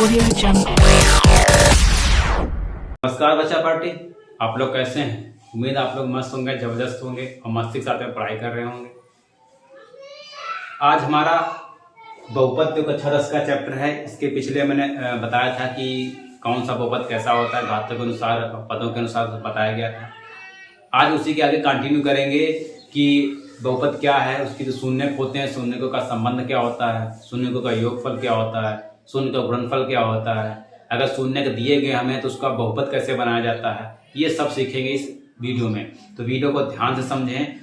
नमस्कार बच्चा पार्टी, आप लोग कैसे हैं? उम्मीद आप लोग मस्त होंगे, जबरदस्त होंगे और मस्ती के साथ में पढ़ाई कर रहे होंगे। आज हमारा बहुपद जो कक्षा 10 का चैप्टर है। इसके पिछले मैंने बताया था कि कौन सा बहुपद कैसा होता है, घातों के अनुसार, पदों के अनुसार बताया गया था। आज उसी के आगे कंटिन्यू करेंगे कि बहुपद क्या है, उसकी जो शून्यक होते हैं, शून्यकों का संबंध क्या होता है, शून्यकों का योगफल क्या होता है, शून्य का गुणनफल क्या होता है, अगर शून्यक दिए गए हमें तो उसका बहुपद कैसे बनाया जाता है, ये सब सीखेंगे इस वीडियो में। तो वीडियो को ध्यान से समझें,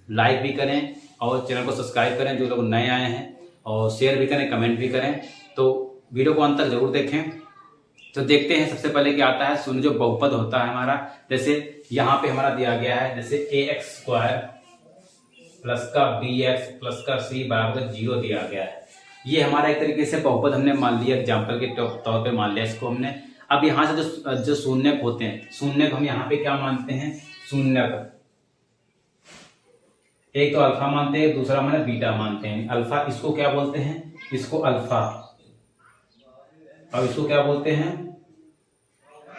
लाइक भी करें और चैनल को सब्सक्राइब करें जो लोग नए आए हैं, और शेयर भी करें, कमेंट भी करें। तो वीडियो को अंत तक जरूर देखें। तो देखते हैं सबसे पहले क्या आता है। शून्य जो बहुपद होता है हमारा, जैसे यहाँ पे हमारा दिया गया है, जैसे ax² प्लस का bx प्लस का c बराबर 0 दिया गया है। ये हमारा एक तरीके से बहुपद हमने मान लिया, एग्जाम्पल के तौर पे मान लिया इसको हमने। अब यहाँ से जो शून्यक होते हैं, शून्यक हम यहाँ पे क्या मानते हैं, शून्यक एक तो अल्फा मानते हैं, दूसरा हमारे बीटा मानते हैं। अल्फा इसको क्या बोलते हैं, इसको अल्फा, और इसको क्या बोलते हैं,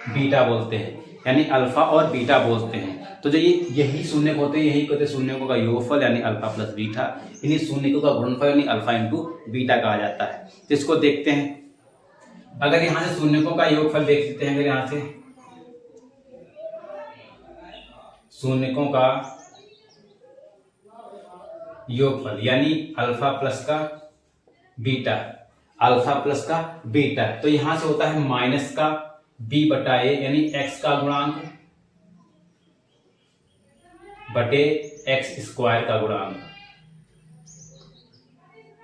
बीटा बोलते हैं, यानी अल्फा और बीटा बोलते हैं। तो जो यही शून्यक होते हैं, यही कहते हैं शून्यकों का योगफल यानी अल्फा प्लस बीटा। इन्हीं शून्यकों का गुणनफल यानी अल्फा इंटू बीटा कहा जाता है। तो इसको देखते हैं। अगर यहां से शून्यकों का योगफल देख लेते हैं, अगर यहां से शून्यकों का योगफल यानी अल्फा प्लस का बीटा, अल्फा प्लस का बीटा, तो यहां से होता है माइनस का b बटा a यानी x का गुणांक बटे x² का गुणांक।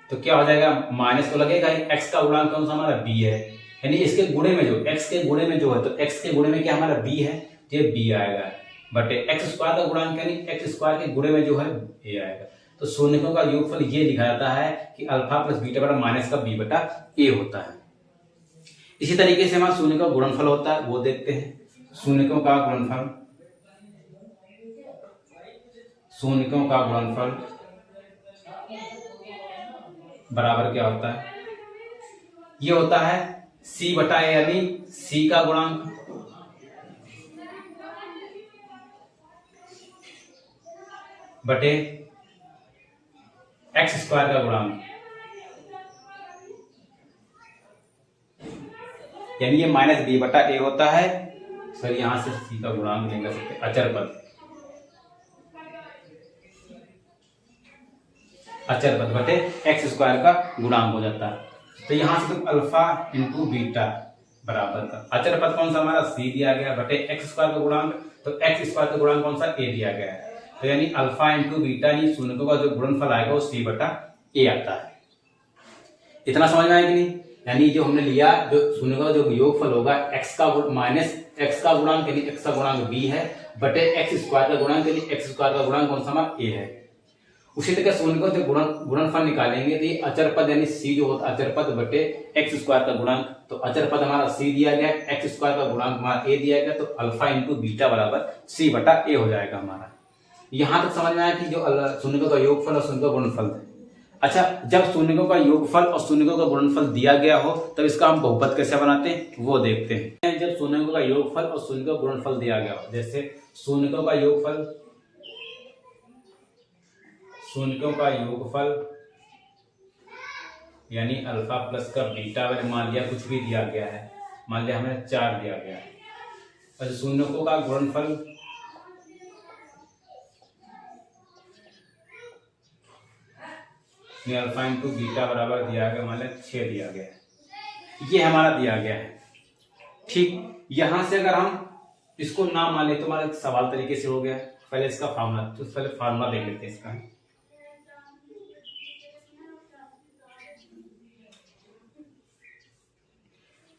तो क्या हो जाएगा, माइनस तो लगेगा ही, x का गुणांक कौन सा हमारा b है, यानी इसके गुणे में जो x के गुणे में जो है, तो x के गुणे में क्या हमारा b है, तो ये b आएगा, बटे x² का गुणांक यानी x² के गुणे में जो है a आएगा। तो शून्यकों का योगफल ये लिखा जाता है कि अल्फा प्लस बीटा बटा माइनस का b बटा a होता है। इसी तरीके से हमारा शून्य का गुणनफल होता है, वो देखते हैं। शून्यकों का गुणनफल, शून्यकों का गुणनफल बराबर क्या होता है, ये होता है c बटा a यानी c का गुणांक बटे x² का गुणांक, यानी ये माइनस b बटा a होता है। सर यहां से c का गुणांक नहीं कर सकते, अचर पद बटे x² का गुणांक हो जाता है। तो यहां से तो अल्फा इंटू बीटा बराबर का अचर पद कौन सा हमारा c दिया गया बटे x² का गुणांक, तो x² का गुणांक कौन सा a दिया गया है। तो यानी अल्फा इंटू बीटा यानी शून्यकों का जो गुणनफल आएगा वो c बटा a आता है। इतना समझ में आया कि नहीं? यानी जो हमने लिया, जो शून्यकों का जो योगफल होगा x का माइनस x का गुणांक यानी x का गुणांक b है बटे x² का गुणांक यानी x² का गुणांक कौन सा हमारा a है। उसी तरह शून्यकों से गुणनफल निकालेंगे तो ये अचर पद यानी c जो होता है अचर पद बटे x² का गुणांक, तो अचर पद हमारा c दिया गया, x² का गुणांक हमारा a दिया गया, तो अल्फा इंटू बीटा बराबर c बटा a हो जाएगा हमारा। यहां तक समझ में आया कि जो शून्यकों का योगफल और शून्यकों का गुणनफल। अच्छा, जब शून्यकों का योगफल और शून्यकों का गुणनफल दिया गया हो तब इसका हम बहुपद कैसे बनाते हैं वो देखते हैं। जब शून्यकों का योगफल और शून्यकों का गुणनफल दिया गया हो, जैसे शून्यकों का योगफल, शून्यकों का योगफल यानी अल्फा प्लस का बीटा, अगर मान लिया कुछ भी दिया गया है, मान लिया हमें 4 दिया गया है, और शून्यकों का गुणनफल में अल्फा इंटू बीटा बराबर दिया गया, मान लिया 6 दिया गया है, ये हमारा दिया गया है। ठीक, यहां से अगर हम इसको ना मान ले तो हमारा सवाल तरीके से हो गया। पहले इसका फार्मूला, तो पहले फार्मूला देख लेते हैं इसका।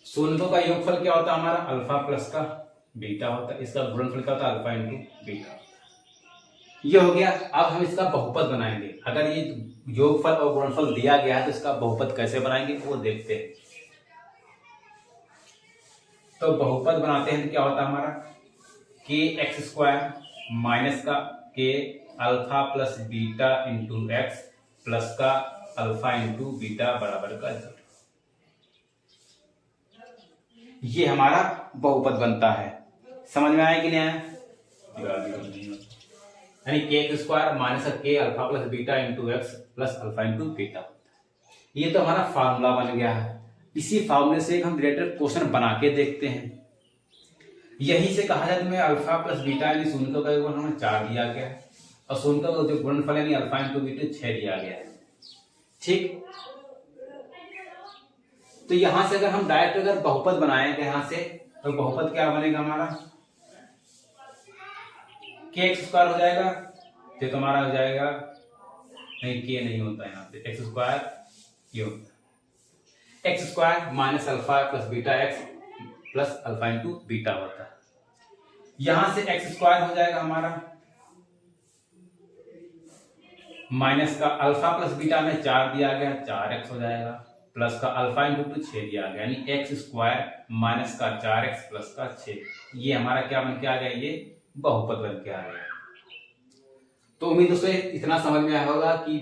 शून्यकों का योगफल क्या होता है हमारा, अल्फा प्लस का बीटा होता है, इसका गुणनफल क्या होता है, अल्फा इंटू बीटा। ये हो गया। अब हम इसका बहुपद बनाएंगे। अगर ये योगफल और गुणनफल दिया गया है तो इसका बहुपद कैसे बनाएंगे वो देखते हैं। तो बहुपद बनाते हैं तो क्या होता है हमारा, kx² माइनस का k alpha plus beta into x plus का अल्फा इंटू बीटा बराबर का 0। ये हमारा बहुपद बनता है। समझ में आया कि नहीं आया? यानी के स्क्वायर माइनस के alpha plus beta into x plus alpha into beta. ये तो हमारा फार्मूला बन गया है। इसी फार्मूले से हम रिलेटेड क्वेश्चन बना के देखते हैं। यही से कहा जाए तुम्हें अल्फा प्लस बीटा यानी शून्य का गुण हमें 4 दिया गया है और शून्य का जो गुणनफल यानी अल्फा इंटू बीटा 6 दिया गया है। ठीक, तो यहां से अगर हम डायरेक्ट अगर बहुपद बनाएंगे यहां से, तो बहुपद क्या बनेगा हमारा? के एक्स स्क्वायर हो जाएगा। तो तुम्हारा हो जाएगा, नहीं के नहीं होता यहाँ पे, एक्स स्क्वायर ये होता है x square minus alpha plus beta x plus alpha into beta होता है। यहां से एक्स स्क्वायर हो जाएगा हमारा माइनस का अल्फा प्लस बीटा में 4 दिया गया 4x हो जाएगा प्लस का अल्फा इंटू 6 दिया गया यानी एक्स स्क्वायर माइनस का 4x प्लस का 6। ये हमारा क्या बन के आ गया? ये बहुपद बन के आ गया। तो उम्मीद दोस्तों इतना समझ में आया होगा कि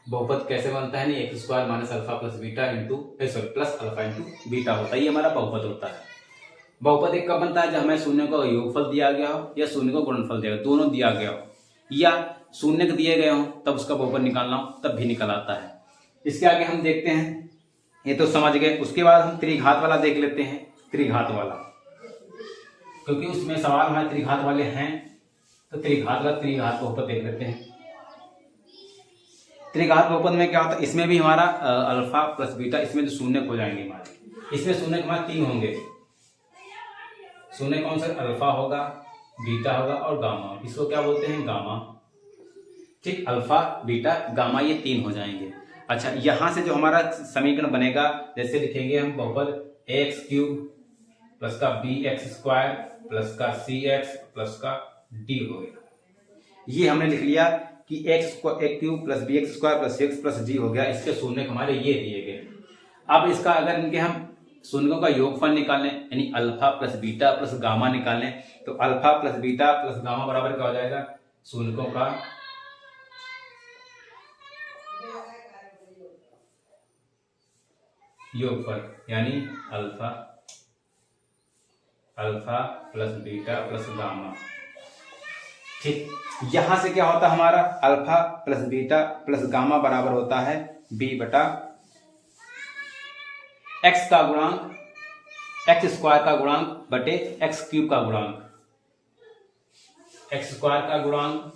बहुपद कैसे बनता है। नहीं, x square minus alpha plus beta into plus alpha into beta होता है, ये हमारा बहुपद होता है। बहुपद एक कब बनता है? जब हमें शून्य को योगफल दिया गया हो या शून्य को गुणनफल दिया गया, दोनों दिया गया हो या शून्य को दिए गए हो तब उसका बहुपद निकालना हो तब भी निकल आता है। इसके आगे हम देखते हैं, ये तो समझ गए। उसके बाद हम त्रिघात वाला देख लेते हैं। त्रिघात वाला, क्योंकि उसमें सवाल हमारे त्रिघात वाले हैं, तो त्रिघात बहुपद देख लेते हैं। त्रिघात बहुपद में क्या होता है? इसमें भी हमारा अल्फा प्लस बीटा, इसमें जो शून्य हो जाएंगे हमारे, इसमें शून्य हमारे 3 होंगे। शून्य कौन सा? अल्फा होगा, बीटा होगा और गामा। इसको क्या बोलते हैं? गामा। ठीक, अल्फा बीटा गामा ये 3 हो जाएंगे। अच्छा, यहां से जो हमारा समीकरण बनेगा, जैसे लिखेंगे हम बहुपद एक्स क्यूब प्लस का बी एक्स स्क्वायर प्लस का सी एक्स प्लस का डी हो गया। ये हमने लिख लिया कि x cube plus b x square plus x plus d हो गया। इसके शून्य हमारे ये दिए गए। अब इसका अगर इनके हम शून्यों का योगफल निकालें यानी alpha plus beta plus gamma निकालें, तो alpha plus beta plus gamma बराबर क्या हो जाएगा? शून्यों का योगफल यानी alpha plus beta plus gamma. ठीक, यहां से क्या होता है हमारा? Alpha plus beta plus gamma बराबर होता है बी बटा एक्स का गुणांक, एक्स स्क्वायर का गुणांक बटे एक्स क्यूब का गुणांक, एक्स स्क्वायर का गुणांक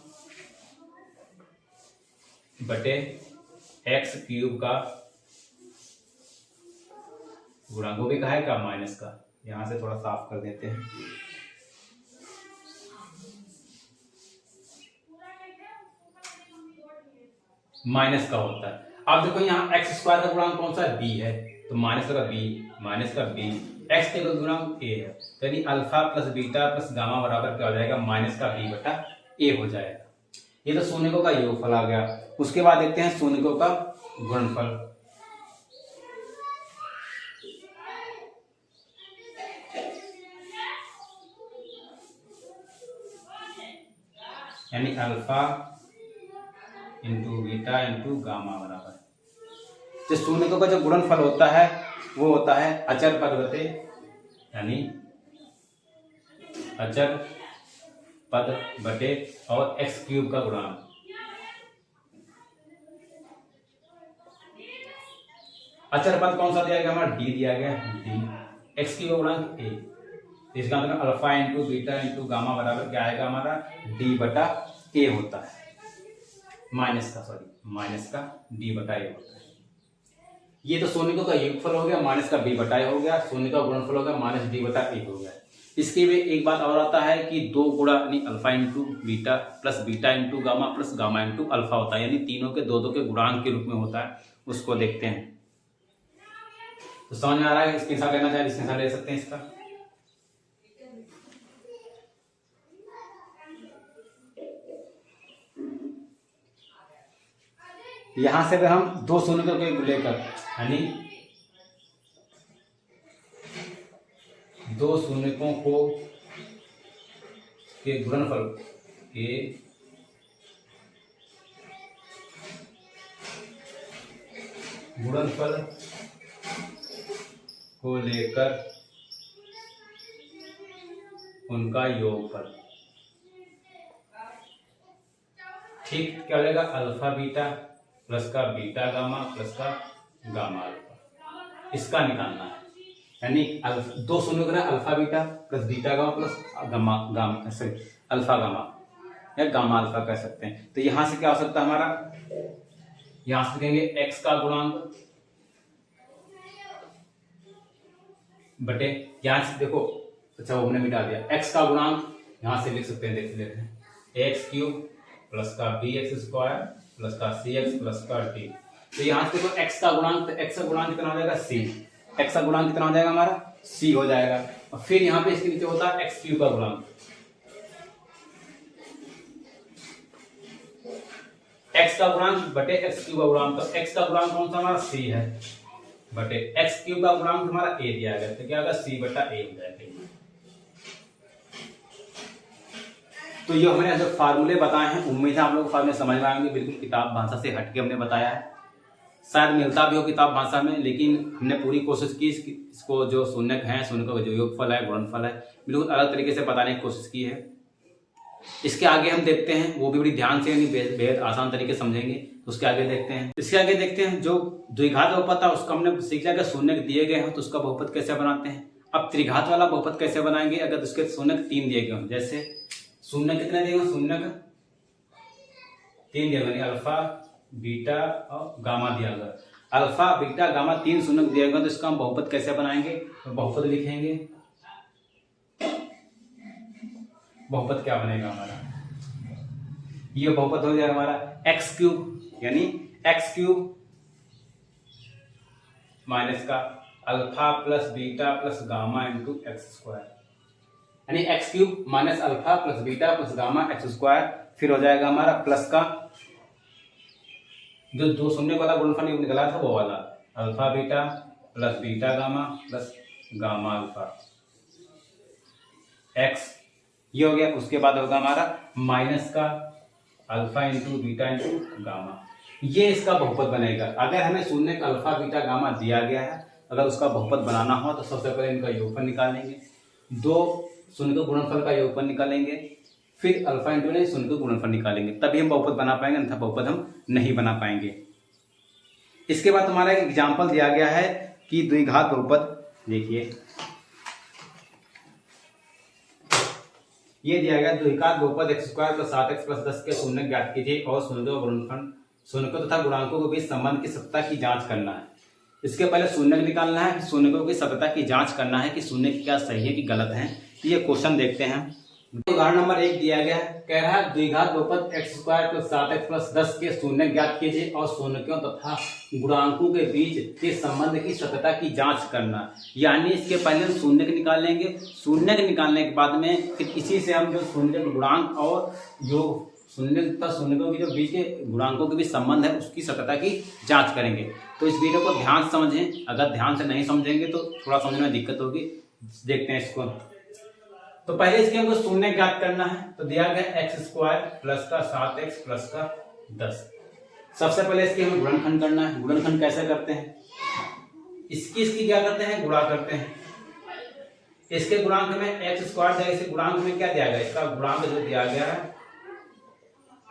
बटे एक्स क्यूब का गुणांक। वो भी कहा है का माइनस का, यहां से थोड़ा साफ कर देते हैं। माइनस का होता है। अब देखो यहाँ एक्स स्क्वायर का गुणांक कौन सा है? बी है, तो माइनस का बी एक्स के गुणांक ए है, तो यानी alpha plus beta plus gamma बराबर क्या हो जाएगा? माइनस का बी बटा ए हो जाएगा। ये तो शून्यों का योगफल आ गया। उसके बाद देखते हैं शून्यों का गुणनफल। यानी alpha into beta into gamma बराबर, जो शून्य का जो गुणनफल होता है वो होता है अचर पद बटे, यानी अचर पद बटे और एक्स क्यूब का गुणांक। अचर पद कौन सा दिया गया? हमारा डी दिया गया, डी। एक्स क्यूब का गुणांक ए, इसका मतलब alpha into beta into gamma बराबर क्या आएगा? हमारा डी बटा ए होता है, माइनस का डी बटा ए होता है। ये तो शून्य का योगफल हो गया, माइनस का बी बटा ए हो गया, शून्य का गुणनफल हो गया, माइनस डी बटा ए हो गया। इसके में एक बात और आता है कि 2 गुणा यानी alpha into beta plus beta into gamma plus gamma into alpha होता है, यानी तीनों के 2 के गुणांक के रूप में होता है। उसको देखते हैं, तो समझ में आ रहा है? इसके साथ लेना चाहे इसके साथ ले सकते हैं इसका। यहां से भी हम 2 शून्य को लेकर यानी 2 शून्यों को के गुणनफल को लेकर उनका योगफल। ठीक, क्या हो जाएगा? अल्फा बीटा प्लस का बीटा गामा प्लस का गामा अल्फा, इसका निकालना है। यानी दो शून्य का alpha beta plus beta gamma plus gamma gamma sorry alpha gamma या गामा अल्फा कह सकते हैं। तो यहां से क्या हो सकता है हमारा, यहां से लिखेंगे x का गुणांक बटे, यहां से देखो, अच्छा वो हमने मिटा दिया, x का गुणांक यहां से लिख सकते हैं, देख लेते हैं, एक्स क्यूब प्लस का बी एक्स स्क्वायर प्लस का सी एक्स प्लस का डी। तो यहां से देखो x का गुणांक, तो x का गुणांक कितना हो जाएगा? c। x का गुणांक कितना हो जाएगा हमारा? c हो जाएगा। और फिर यहाँ पे इसके नीचे होता है x क्यूब का गुणांक, x का गुणांक बटे x क्यूब का गुणांक। तो x का गुणांक कौन सा हमारा? c है, बटे x क्यूब का गुणांक हमारा a दिया गया, तो क्या होगा? c बटा a हो जाएगा। तो ये हमने जो फार्मूले बताए हैं, उम्मीद है आप लोग फार्मूले समझ में आएंगे, बिल्कुल किताब भाषा से हटके हमने बताया है। शायद मिलता भी हो किताब भाषा में, लेकिन हमने पूरी कोशिश की इसको जो शून्यक है, शून्य का जो योगफल है, गुणनफल है, बिल्कुल अलग तरीके से बताने की कोशिश की है। इसके आगे हम देखते हैं, वो भी बड़ी ध्यान से बेहद आसान तरीके से समझेंगे। उसके आगे देखते हैं, इसके आगे देखते हैं जो द्विघात बहुपद था उसका हमने सीखा कि शून्यक दिए गए हैं तो उसका बहुपद कैसे बनाते हैं। अब त्रिघात वाला बहुपद कैसे बनाएंगे अगर उसके शून्यक 3 दिए गए हों। जैसे शून्य कितने दिए गए? शून्यक 3 दिए गए, अल्फा बीटा और गामा दिया गया। अल्फा बीटा गामा 3 शून्यक दिया गया, तो इसका हम बहुपद कैसे बनाएंगे? तो बहुपद लिखेंगे, बहुपद क्या बनेगा हमारा? ये बहुपद हो जाएगा हमारा एक्स क्यूब, यानी एक्स क्यूब माइनस का alpha plus beta plus gamma into x square, यानी x cube minus alpha plus beta plus gamma x square. फिर हो जाएगा हमारा प्लस का जो दो शून्य वाला गुणनफल निकला था वो वाला, alpha beta plus beta gamma plus gamma alpha x, ये हो गया। उसके बाद होगा हमारा माइनस का alpha into beta into gamma, ये इसका बहुपद बनेगा। अगर हमें शून्य का अल्फा बीटा गामा दिया गया है, अगर उसका बहुपद बनाना हो तो सबसे पहले इनका योगफल निकालेंगे, दो शून्य का गुणनफल का योगफल निकालेंगे, फिर अल्फा इंटू ने शून्य का गुणनफल निकालेंगे, तभी हम बहुपद बना पाएंगे, अन्यथा बहुपद हम नहीं बना पाएंगे। इसके बाद हमारा एक एग्जाम्पल दिया गया है कि द्विघात बहुपद, देखिए ये दिया गया द्विघात बहुपद x square plus 7x plus 10 के शून्य ज्ञात कीजिए और शून्य का गुणनफल, शून्य तथा गुणांकों के बीच संबंध की सत्यता की जांच करना है। इसके पहले शून्य निकालना है, शून्यों की सत्यता की जांच करना है कि शून्य की क्या सही है कि गलत है। ये क्वेश्चन देखते हैं। उदाहरण नंबर 1 दिया गया है, कह रहा है द्विघात बहुपद x square plus 7x plus 10 के शून्य ज्ञात कीजिए और शून्यों तथा गुणांकों के बीच के संबंध की सत्यता की जांच करना। यानी इसके पहले हम शून्य निकालेंगे, शून्य निकालने के बाद में फिर इसी से हम जो शून्य गुणांक और जो शून्य तथा शून्यों के जो बीच के गुणांकों के बीच संबंध है उसकी सत्यता की जांच करेंगे। तो इस वीडियो को ध्यान से समझें, अगर ध्यान से नहीं समझेंगे तो थोड़ा समझने में दिक्कत होगी। देखते हैं इसको। तो पहले इसके हमको शून्य ज्ञात करना है, तो दिया गया एक्स स्क्वायर प्लस का 7x प्लस का 10। सबसे पहले इसके हमें गुणनखंड करना है। गुणनखंड कैसे करते हैं? इसकी क्या करते हैं? गुणा करते हैं। इसके गुणांक में एक्स स्क्वायर दिया, इसके गुणांक में क्या दिया गया? इसका गुणांक जो दिया गया है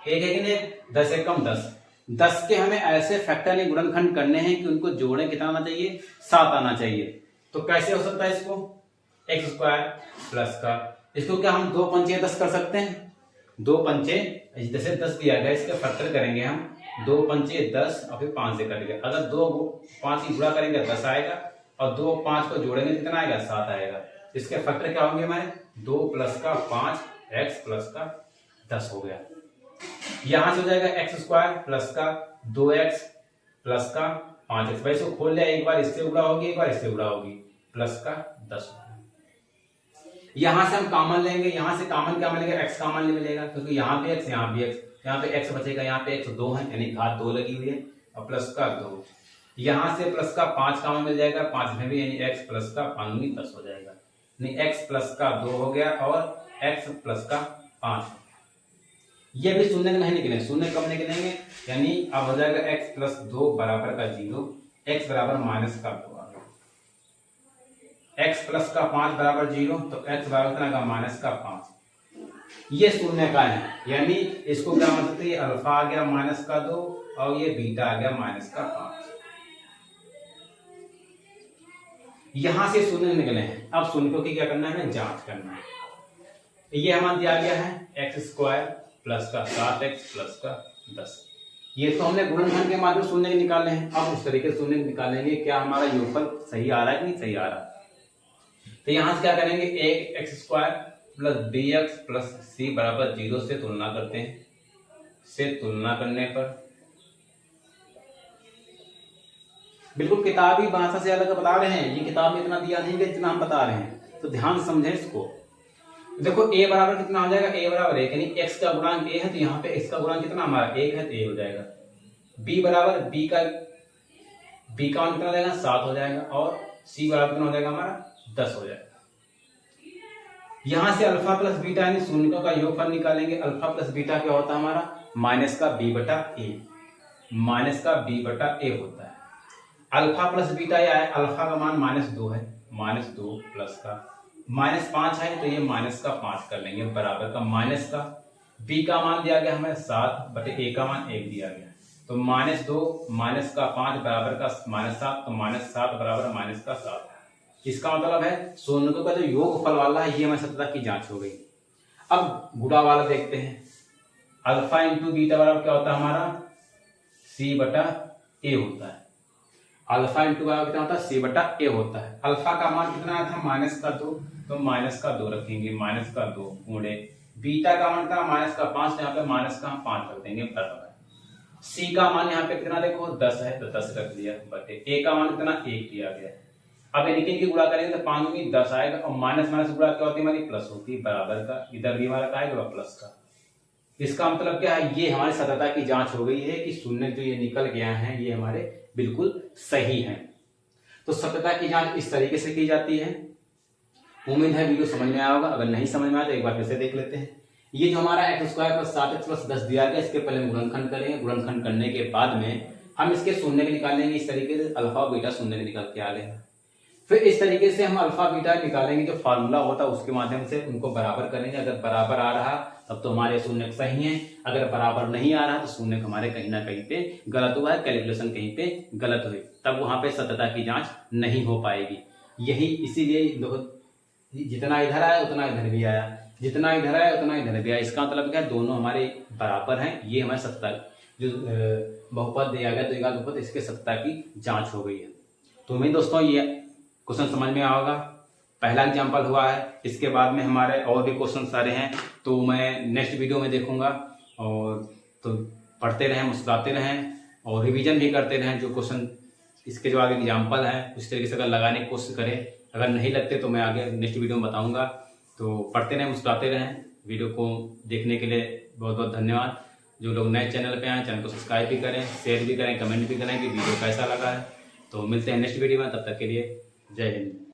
एक है कि नहीं, 10 एकम 10। 10 के हमें ऐसे फैक्टर ने गुणनखंड करने हैं कि उनको जोड़े कितना आना चाहिए? 7 आना चाहिए। तो कैसे हो सकता है इसको? एक्स स्क्वायर प्लस का, इसको क्या हम 2 पंचे 10 कर सकते हैं? 2 पंचे, जैसे 10 दिया गया, इसके फैक्टर करेंगे हम 2 पंचे 10 और फिर 5 से कटेंगे। अगर 2 5 की गुणा करेंगे 10 आएगा और 2 5 को जोड़ेंगे कितना आएगा? 7 आएगा। इसके फैक्टर क्या होंगे हमारे? 2 प्लस का 5 एक्स प्लस का 10 हो गया। यहां से हो जाएगा एक्स स्क्वायर प्लस का 2x प्लस का 5x। भाई इसको खोल लिया, एक बार इससे गुणा होगी, एक बार इससे गुणा होगी, प्लस का 10। यहां से हम कॉमन लेंगे, यहां से कॉमन क्या मिलेगा? x कॉमन मिलेगा, क्योंकि यहाँ पे x यहाँ पे x, यहाँ पे x बचेगा, यहाँ पे x 2 है, यानी घात 2 लगी हुई है, और प्लस का 2। यहां से प्लस का 5 कॉमन मिल जाएगा, 5 में भी, यानी x प्लस का 5 10 हो जाएगा, यानी x प्लस का 2 हो गया और x प्लस का 5। ये भी शून्य नहीं निकलेंगे, शून्य कब निकलेंगे? यानी अब हो जाएगा x प्लस 2 बराबर का 0, x बराबर माइनस का 2 आ गया। x प्लस का 5 बराबर 0, तो x बराबर कितना का माइनस का 5, ये शून्य का है, यानी इसको क्या मान सकते हैं, अल्फा आ गया माइनस का 2 और ये बीटा आ गया माइनस का 5। यहां से शून्य निकले हैं, अब शून्यों की क्या करना है, जांच करना है। ये हमारा दिया गया है एक्स स्क्वायर प्लस का 7x प्लस का 10, ये तो हमने गुणनखंड के माध्यम से शून्य निकाले हैं। अब उस तरीके से शून्य निकालेंगे क्या हमारा योगफल सही आ रहा है कि नहीं सही आ रहा। तो यहां से क्या करेंगे, एक x square plus b x plus c बराबर 0 से तुलना करते हैं। से तुलना करने पर बिल्कुल किताबी भाषा से अलग बता रहे हैं, ये किताब में इतना दिया नहीं कि जितना हम बता रहे हैं, तो ध्यान समझें इसको। देखो a बराबर कितना हो जाएगा, a बराबर 1, यानी x का गुणांक a है तो यहाँ पे x का गुणांक कितना हमारा 1 है, तो a हो जाएगा। b बराबर b का मान कितना हो जाएगा 7 हो जाएगा, और c बराबर कितना हो जाएगा हमारा 10 हो जाएगा। यहां से अल्फा प्लस बीटा यानी शून्यों का योगफल निकालेंगे। अल्फा प्लस बीटा क्या होता है हमारा, माइनस का b बटा a, माइनस का b बटा a होता है। अल्फा प्लस बीटा यह है, अल्फा का मान -2 है, -2 प्लस का -5 है, तो ये माइनस का 5 कर लेंगे बराबर का माइनस का b का मान दिया गया हमें 7 बटे a का मान 1 दिया गया, तो -2 माइनस का 5 बराबर का -7, तो -7 बराबर माइनस का 7। इसका मतलब है शून्यों का जो योगफल वाला है ये हमारी सत्यता की जांच हो गई। अब गुणा वाला देखते हैं। अल्फा इंटू बीटा बराबर क्या होता है हमारा, c बटा a होता है। अल्फा इंटू बराबर कितना होता है, c बटा a होता है। अल्फा का मान कितना आया था -2, तो -2 रखेंगे, -2 गुणे बीटा का मान कितना -5, यहाँ पे माइनस का 5 रख देंगे बराबर। c का मान यहाँ पे कितना देखो 10 है, तो 10 रख दिया बटे a का मान कितना 1 दिया गया है। अब इनकी गुणा करेंगे तो 5 दूनी 10 आएगा, और माइनस माइनस गुणा क्या होती है हमारी प्लस होती है बराबर का, इधर भी हमारा क्या आएगा प्लस का। इसका मतलब क्या है, ये हमारी सत्यता की जांच हो गई है कि शून्य जो ये निकल गया है ये हमारे बिल्कुल सही है। तो सत्यता की जांच इस तरीके से की जाती है। उम्मीद है वीडियो समझ में आया होगा, अगर नहीं समझ में आया तो एक बार फिर से देख लेते हैं। ये जो हमारा x square plus 7x plus 10 दिया गया, इसके पहले गुणनखंड करेंगे। गुणनखंड करने के बाद में हम इसके शून्य के निकालेंगे, इस तरीके से अल्फा बीटा शून्य के निकल के आ गए। फिर इस तरीके से हम अल्फा बीटा निकालेंगे, जो फार्मूला होता है उसके माध्यम से उनको बराबर करेंगे। अगर बराबर आ रहा तब तो हमारे शून्य सही है, अगर बराबर नहीं आ रहा तो शून्य हमारे कहीं ना कहीं पे गलत हुआ है, कैलकुलेशन कहीं पे गलत हुई, तब वहां पे सत्यता की जांच नहीं हो पाएगी। यही इसीलिए जितना इधर आया उतना इधर भी आया, जितना इधर आया उतना इधर भी आया। इसका मतलब क्या है, दोनों हमारे बराबर हैं। ये हमारे सत्ता जो बहुपद दिया गया, द्विघात बहुपद, इसके सत्ता की जांच हो गई है। तो मेरे दोस्तों ये क्वेश्चन समझ में आएगा। पहला एग्जाम्पल हुआ है, इसके बाद में हमारे और भी क्वेश्चन सारे हैं, तो मैं नेक्स्ट वीडियो में देखूंगा। और तो पढ़ते रहें, मुस्कुराते रहें और रिवीजन भी करते रहें। जो क्वेश्चन इसके जो आगे एग्जाम्पल हैं उस तरीके से अगर लगाने की कोशिश करें, अगर नहीं लगते तो मैं आगे नेक्स्ट वीडियो में बताऊंगा। तो पढ़ते रहें, मुस्कुराते रहें। वीडियो को देखने के लिए बहुत बहुत धन्यवाद। जो लोग नए चैनल पे आए, चैनल को सब्सक्राइब भी करें, शेयर भी करें, कमेंट भी करें कि वीडियो कैसा लगा है। तो मिलते हैं नेक्स्ट वीडियो में, तब तक के लिए जय हिंद।